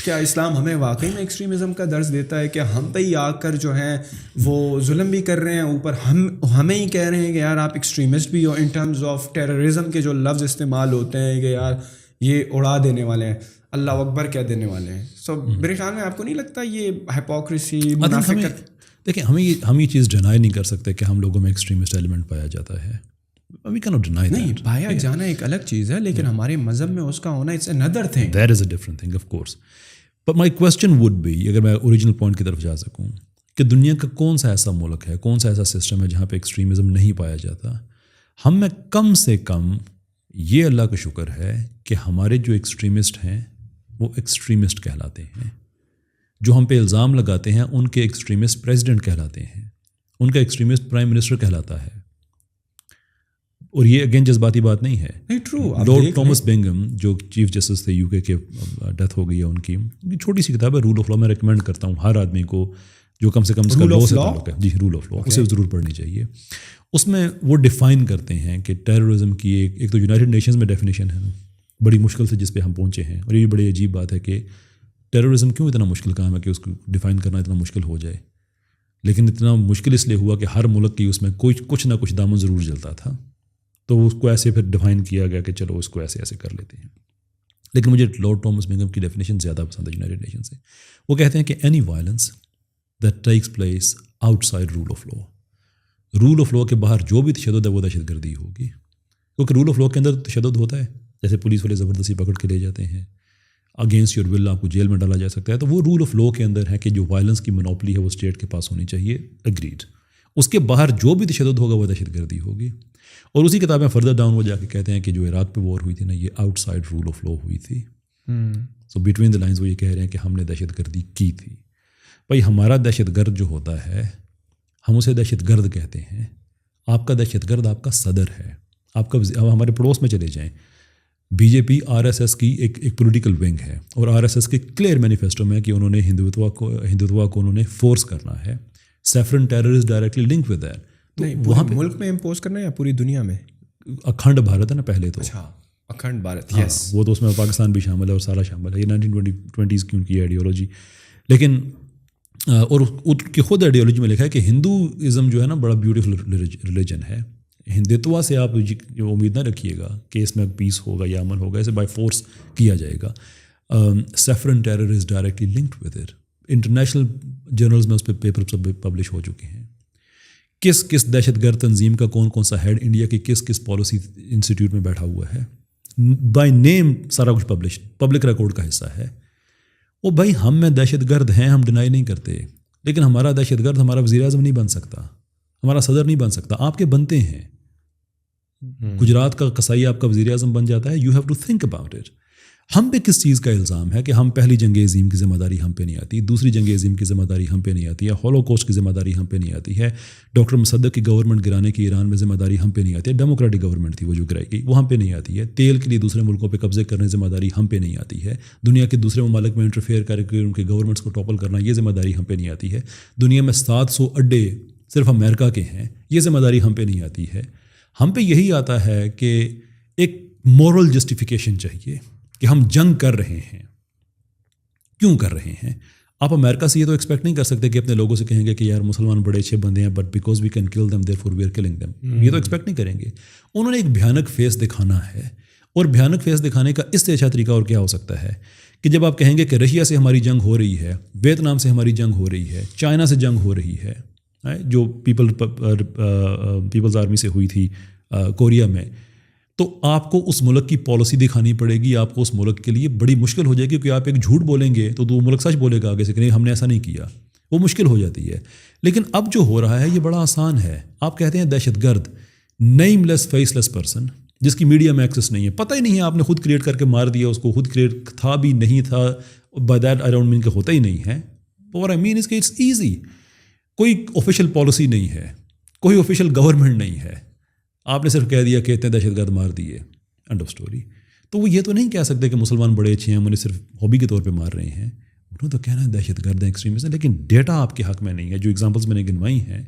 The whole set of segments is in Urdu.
کیا اسلام ہمیں واقعی میں ایکسٹریمزم کا درس دیتا ہے کہ ہم پہ ہی آ کر جو ہیں وہ ظلم بھی کر رہے ہیں، اوپر ہمیں ہی کہہ رہے ہیں کہ یار آپ ایکسٹریمسٹ بھی ہو، ان ٹرمز آف ٹیررزم کے جو لفظ استعمال ہوتے ہیں کہ یار یہ اڑا دینے والے ہیں، اللہ اکبر کہہ دینے والے ہیں. سو میرے خیال میں آپ کو نہیں لگتا یہ ہائپوکریسی، منافقت؟ دیکھیں ہم یہ چیز ڈینائی نہیں کر سکتے کہ ہم لوگوں میں ایکسٹریمسٹ ایلیمنٹ پایا جاتا ہے. We cannot deny that. نہیں، پایا جانا ایک الگ چیز ہے، لیکن ہمارے مذہب میں اس کا ہونا it's another thing. That is a different thing, of course. But my question would be, اگر میں اوریجنل پوائنٹ کی طرف جا سکوں، کہ دنیا کا کون سا ایسا ملک ہے، کون سا ایسا سسٹم ہے جہاں پہ ایکسٹریمزم نہیں پایا جاتا؟ ہم میں کم سے کم یہ اللہ کا شکر ہے کہ ہمارے جو ایکسٹریمسٹ ہیں وہ ایکسٹریمسٹ کہلاتے ہیں. جو ہم پہ الزام لگاتے ہیں ان کے ایکسٹریمسٹ پریزیڈنٹ کہلاتے ہیں، ان کا ایکسٹریمسٹ پرائم منسٹر کہلاتا ہے. اور یہ اگین جذباتی بات نہیں ہے. لارڈ ٹامس بنگم جو چیف جسٹس تھے یو کے ڈیتھ ہو گئی ہے ان کی چھوٹی سی کتاب ہے رول آف لا، میں ریکمینڈ کرتا ہوں ہر آدمی کو جو کم سے کم اس کا لا سے تعلق ہے. جی، رول آف لا اسے ضرور پڑھنی چاہیے. اس میں وہ ڈیفائن کرتے ہیں کہ ٹیررزم کی ایک تو یونائٹڈ نیشنز میں ڈیفینیشن ہے نا، بڑی مشکل سے جس پہ ہم پہنچے ہیں. اور یہ بڑی عجیب بات ہے کہ ٹیررزم کیوں اتنا مشکل کام ہے کہ اس کو ڈیفائن کرنا اتنا مشکل ہو جائے. لیکن اتنا مشکل اس لیے ہوا کہ ہر ملک کی اس میں کچھ نہ کچھ دامن ضرور جلتا تھا، تو اس کو ایسے پھر ڈیفائن کیا گیا کہ چلو اس کو ایسے کر لیتے ہیں. لیکن مجھے لارڈ ٹامس بنگم کی ڈیفینیشن زیادہ پسند ہے یونائٹڈ نیشن سے. وہ کہتے ہیں کہ any violence that takes place outside rule of law, rule of law کے باہر جو بھی تشدد ہے وہ دہشت گردی ہوگی. کیونکہ رول آف لا کے اندر تشدد ہوتا ہے، جیسے پولیس والے زبردستی پکڑ کے لے جاتے ہیں، اگینسٹ یور ول آپ کو جیل میں ڈالا جا سکتا ہے. تو وہ رول آف لا کے اندر ہے کہ جو وائلنس کی مونوپلی ہے وہ اسٹیٹ کے پاس ہونی چاہیے، اگریڈ. اس کے باہر جو بھی تشدد ہوگا وہ دہشت گردی ہوگی. اور اسی کتاب میں فردر ڈاؤن وہ جا کے کہتے ہیں کہ جو عراق پہ وار ہوئی تھی نا، یہ outside rule of law ہوئی تھی. سو بٹوین دا لائنز وہ یہ کہہ رہے ہیں کہ ہم نے دہشت گردی کی تھی. بھائی ہمارا دہشت گرد جو ہوتا ہے ہم اسے دہشت گرد کہتے ہیں. آپ کا دہشت گرد آپ کا صدر ہے. آپ کا ہمارے پڑوس میں چلے جائیں، B J P R S S کی ایک پولیٹیکل ونگ ہے، اور آر ایس ایس کے کلیئر مینیفیسٹو میں کہ انہوں نے ہندوتوا کو انہوں نے فورس کرنا ہے. Saffron terror is directly link with that. تو وہاں ملک میں امپوز کرنا ہے یا پوری دنیا میں؟ اکھنڈ بھارت ہے نا پہلے تو. اچھا، اکھنڈ بھارت، یس. وہ تو اس میں پاکستان بھی شامل ہے اور سارا شامل ہے. یہ 1920s کی ان کی آئیڈیالوجی. لیکن اور ان کی خود آئیڈیالوجی میں لکھا ہے کہ ہندوازم جو ہے نا بڑا بیوٹیفل ریلیجن ہے. ہندوتوا سے آپ جو امید نہ رکھیے گا کہ اس میں پیس ہوگا یا امن ہوگا، اسے بائی فورس کیا جائے گا. Saffron terror is directly linked with it. International journals میں اس پہ پیپر سب پبلش ہو چکے ہیں. کس دہشت گرد تنظیم کا کون سا ہیڈ انڈیا کی کس پالیسی انسٹیٹیوٹ میں بیٹھا ہوا ہے، بائی نیم سارا کچھ پبلک ریکارڈ کا حصہ ہے. وہ بھائی ہم میں دہشت گرد ہیں، ہم ڈینائی نہیں کرتے، لیکن ہمارا دہشت گرد ہمارا وزیر اعظم نہیں بن سکتا، ہمارا صدر نہیں بن سکتا. آپ کے بنتے ہیں. گجرات کا قصائی آپ کا وزیر اعظم بن جاتا ہے. You have to think about it. ہم پہ کس چیز کا الزام ہے کہ ہم پہلی جنگ عظیم کی ذمہ داری ہم پہ نہیں آتی، دوسری جنگ عظیم کی ذمہ داری ہم پہ نہیں آتی ہے، ہولوکوسٹ کی ذمہ داری ہم پہ نہیں آتی ہے، ڈاکٹر مصدق کی گورنمنٹ گرانے کی ایران میں ذمہ داری ہم پہ نہیں آتی ہے، ڈیموکریٹک گورنمنٹ تھی وہ جو گرائی گئی وہ ہم پہ نہیں آتی ہے، تیل کے لیے دوسرے ملکوں پہ قبضے کرنے ذمہ داری ہم پہ نہیں آتی ہے، دنیا کے دوسرے ممالک میں انٹرفیئر کر کے ان کے گورنمنٹس کو ٹاپل کرنا یہ ذمہ داری ہم پہ نہیں آتی ہے، دنیا میں 700 اڈے صرف امریکہ کے ہیں یہ ذمہ داری ہم پہ نہیں آتی ہے. ہم پہ یہی آتا ہے کہ ایک مورل جسٹیفیکیشن چاہیے کہ ہم جنگ کر رہے ہیں، کیوں کر رہے ہیں. آپ امریکہ سے یہ تو ایکسپیکٹ نہیں کر سکتے کہ اپنے لوگوں سے کہیں گے کہ یار مسلمان بڑے اچھے بندے ہیں but because we can kill them therefore we are killing them. یہ تو ایکسپیکٹ نہیں کریں گے. انہوں نے ایک بھیانک فیس دکھانا ہے، اور بھیانک فیس دکھانے کا اس سے اچھا طریقہ اور کیا ہو سکتا ہے کہ جب آپ کہیں گے کہ رشیا سے ہماری جنگ ہو رہی ہے، ویتنام سے ہماری جنگ ہو رہی ہے، چائنا سے جنگ ہو رہی ہے جو پیپلز آرمی سے ہوئی تھی کوریا میں، تو آپ کو اس ملک کی پالیسی دکھانی پڑے گی. آپ کو اس ملک کے لیے بڑی مشکل ہو جائے گی، کیونکہ آپ ایک جھوٹ بولیں گے تو وہ ملک سچ بولے گا آگے سے کہ نہیں ہم نے ایسا نہیں کیا. وہ مشکل ہو جاتی ہے. لیکن اب جو ہو رہا ہے یہ بڑا آسان ہے. آپ کہتے ہیں دہشت گرد، نیم لیس فیس لیس پرسن جس کی میڈیا میں ایکسیس نہیں ہے، پتہ ہی نہیں ہے، آپ نے خود کریٹ کر کے مار دیا اس کو، خود کریٹ تھا بھی نہیں تھا، by that I don't mean کہ ہوتا ہی نہیں ہے. اور آئی مین از کہ اٹس ایزی. کوئی آفیشیل پالیسی نہیں ہے، کوئی آفیشیل گورنمنٹ نہیں ہے، آپ نے صرف کہہ دیا کہ اتنے دہشت گرد مار دیے، اینڈ آف اسٹوری. تو وہ یہ تو نہیں کہہ سکتے کہ مسلمان بڑے اچھے ہیں، ہم انہیں صرف ہابی کے طور پہ مار رہے ہیں. انہوں تو کہنا ہے دہشت گرد ہیں، ایکسٹریمسٹ ہیں، لیکن ڈیٹا آپ کے حق میں نہیں ہے. جو ایگزامپلس میں نے گنوائی ہیں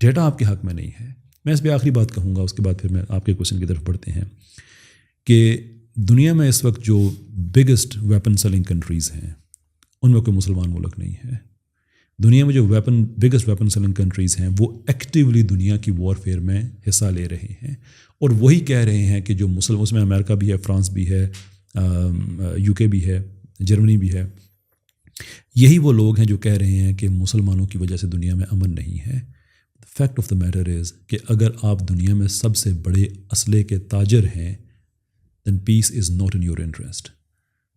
ڈیٹا آپ کے حق میں نہیں ہے. میں اس پہ آخری بات کہوں گا، اس کے بعد پھر میں آپ کے کوشچن کی طرف بڑھتے ہیں کہ دنیا میں اس وقت جو بگیسٹ ویپن سیلنگ کنٹریز ہیں ان میں کوئی مسلمان ملک نہیں ہے. دنیا میں جو بگیسٹ ویپن سیلنگ کنٹریز ہیں وہ ایکٹیولی دنیا کی وار فیئر میں حصہ لے رہے ہیں, اور وہی کہہ رہے ہیں کہ جو مسلم, اس میں امریکہ بھی ہے, فرانس بھی ہے, UK بھی ہے, جرمنی بھی ہے, یہی وہ لوگ ہیں جو کہہ رہے ہیں کہ مسلمانوں کی وجہ سے دنیا میں امن نہیں ہے. Fact of the matter is کہ اگر آپ دنیا میں سب سے بڑے اسلحے کے تاجر ہیں, then peace is not in your interest.